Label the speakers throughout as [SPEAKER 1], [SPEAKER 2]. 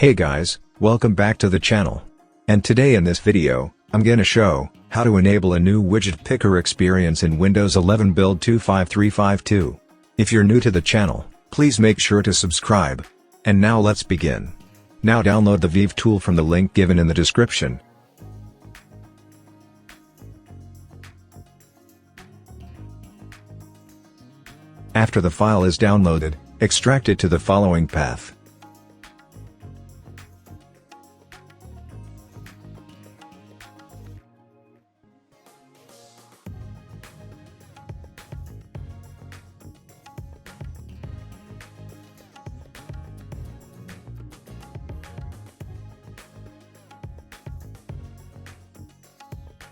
[SPEAKER 1] Hey guys, welcome back to the channel. And today in this video, I'm gonna show how to enable a new widget picker experience in Windows 11 build 25352. If you're new to the channel, please make sure to subscribe. And now let's begin. Now download the Vive tool from the link given in the description. After the file is downloaded, extract it to the following path.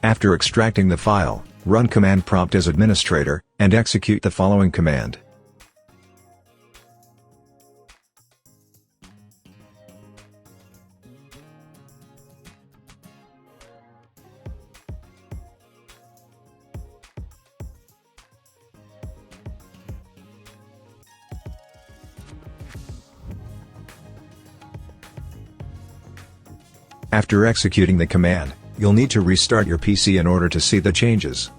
[SPEAKER 1] After extracting the file, run command prompt as administrator, and execute the following command. After executing the command, you'll need to restart your PC in order to see the changes.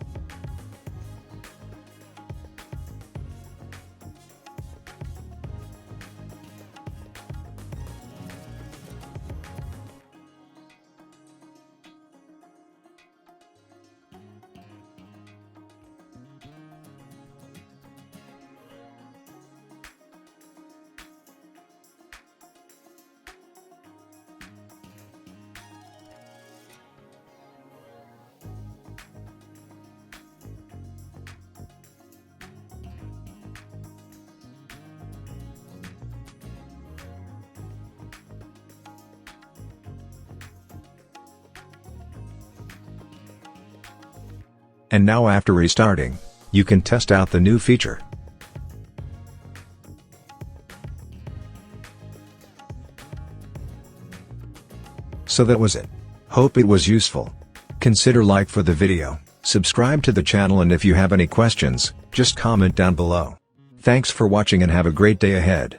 [SPEAKER 1] And now after restarting, you can test out the new feature. So that was it. Hope it was useful. Consider like for the video, subscribe to the channel, and if you have any questions, just comment down below. Thanks for watching and have a great day ahead.